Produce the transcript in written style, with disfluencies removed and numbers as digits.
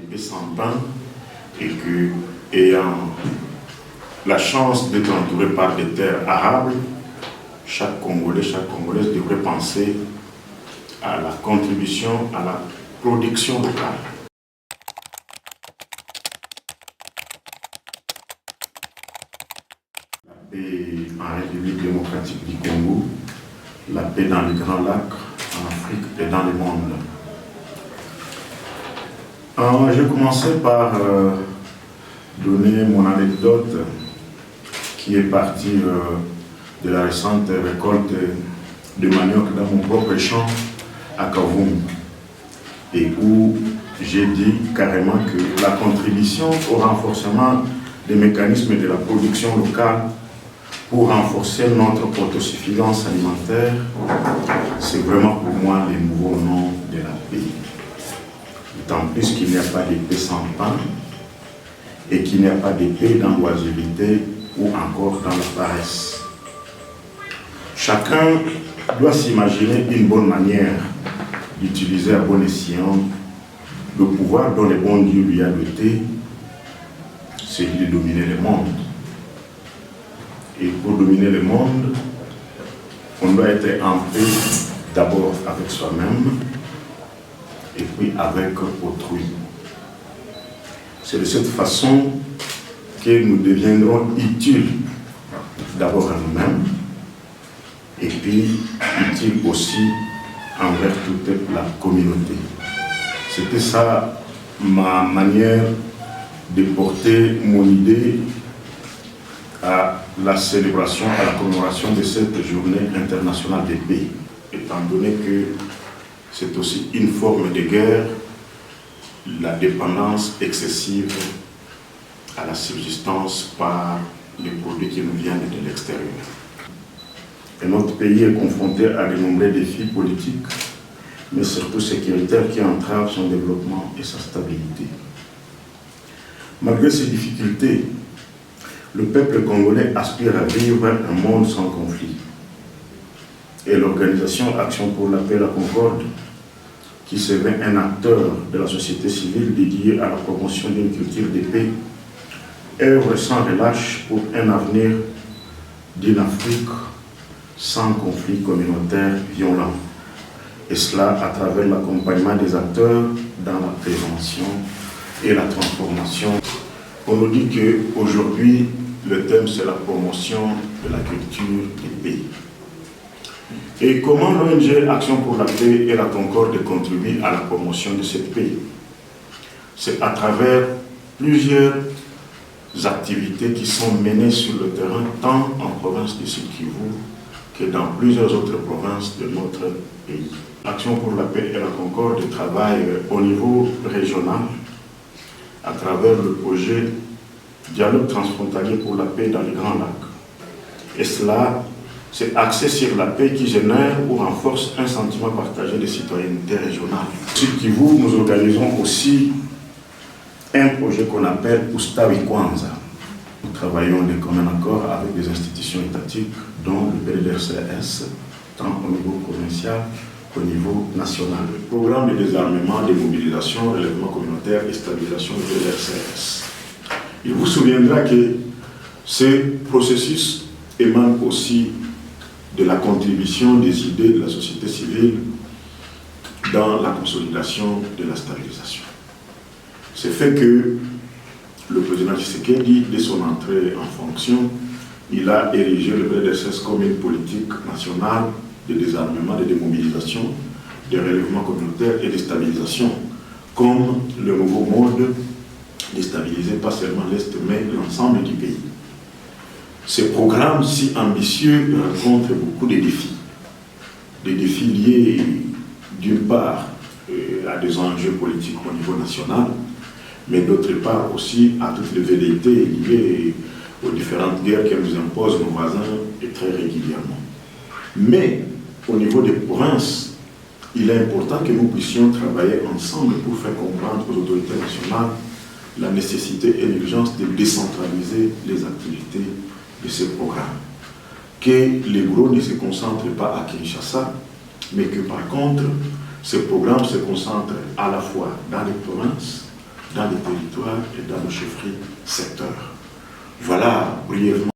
d'épée sans pain et que, ayant la chance d'être entouré par des terres arables, chaque Congolais, chaque Congolaise devrait penser à la contribution à la production locale. La paix en République démocratique du Congo, la paix dans les Grands Lacs, en Afrique et dans le monde. Je commençais par donner mon anecdote qui est partie de la récente récolte de manioc dans mon propre champ à Kavumu, et où j'ai dit carrément que la contribution au renforcement des mécanismes de la production locale pour renforcer notre autosuffisance alimentaire, c'est vraiment pour moi le nouveau nom de la paix. D'autant plus qu'il n'y a pas de paix sans pain et qu'il n'y a pas de paix dans l'oisiveté ou encore dans la paresse. Chacun doit s'imaginer une bonne manière d'utiliser à bon escient le pouvoir dont le bon Dieu lui a doté, celui de dominer le monde. Et pour dominer le monde, on doit être en paix d'abord avec soi-même et puis avec autrui. C'est de cette façon que nous deviendrons utiles d'abord à nous-mêmes et puis utiles aussi envers toute la communauté. C'était ça ma manière de porter mon idée à la célébration, à la commémoration de cette journée internationale de paix, étant donné que c'est aussi une forme de guerre, la dépendance excessive à la subsistance par les produits qui nous viennent de l'extérieur. Et notre pays est confronté à de nombreux défis politiques, mais surtout sécuritaires qui entravent son développement et sa stabilité. Malgré ces difficultés, le peuple congolais aspire à vivre un monde sans conflit. Et l'organisation Action pour la paix et la concorde, qui se veut un acteur de la société civile dédié à la promotion d'une culture de paix, œuvre sans relâche pour un avenir d'une Afrique sans conflit communautaire violent. Et cela à travers l'accompagnement des acteurs dans la prévention et la transformation. On nous dit qu'aujourd'hui, le thème c'est la promotion de la culture des paix. Et comment l'ONG Action pour la paix et la concorde contribue à la promotion de cette paix? C'est à travers plusieurs activités qui sont menées sur le terrain, tant en province du Sud-Kivu que dans plusieurs autres provinces de notre pays. Action pour la paix et la concorde travaille au niveau régional à travers le projet Dialogue transfrontalier pour la paix dans les Grands Lacs. Et cela, c'est axé sur la paix qui génère ou renforce un sentiment partagé de citoyenneté régionale. Sur Kivu, nous organisons aussi un projet qu'on appelle Ustawi Kwanza. Nous travaillons de commun accord avec des institutions étatiques, dont le PDDRCS, tant au niveau provincial qu'au niveau national. Le programme de désarmement, de mobilisation, relèvement communautaire et stabilisation du PDDRCS. Il vous souviendra que ce processus émane aussi de la contribution des idées de la société civile dans la consolidation de la stabilisation. C'est fait que le président Tshisekedi, dès son entrée en fonction, il a érigé le PDDRCS comme une politique nationale de désarmement, de démobilisation, de relèvement communautaire et de stabilisation, comme le nouveau mode de stabiliser pas seulement l'Est, mais l'ensemble du pays. Ce programme si ambitieux rencontre beaucoup de défis. Des défis liés d'une part à des enjeux politiques au niveau national, mais d'autre part aussi à toutes les velléités liées aux différentes guerres que nous imposent nos voisins et très régulièrement. Mais au niveau des provinces, il est important que nous puissions travailler ensemble pour faire comprendre aux autorités nationales la nécessité et l'urgence de décentraliser les activités de ce programme. Que les bureaux ne se concentrent pas à Kinshasa, mais que par contre, ce programme se concentre à la fois dans les provinces, dans les territoires et dans nos chefferies secteurs. Voilà brièvement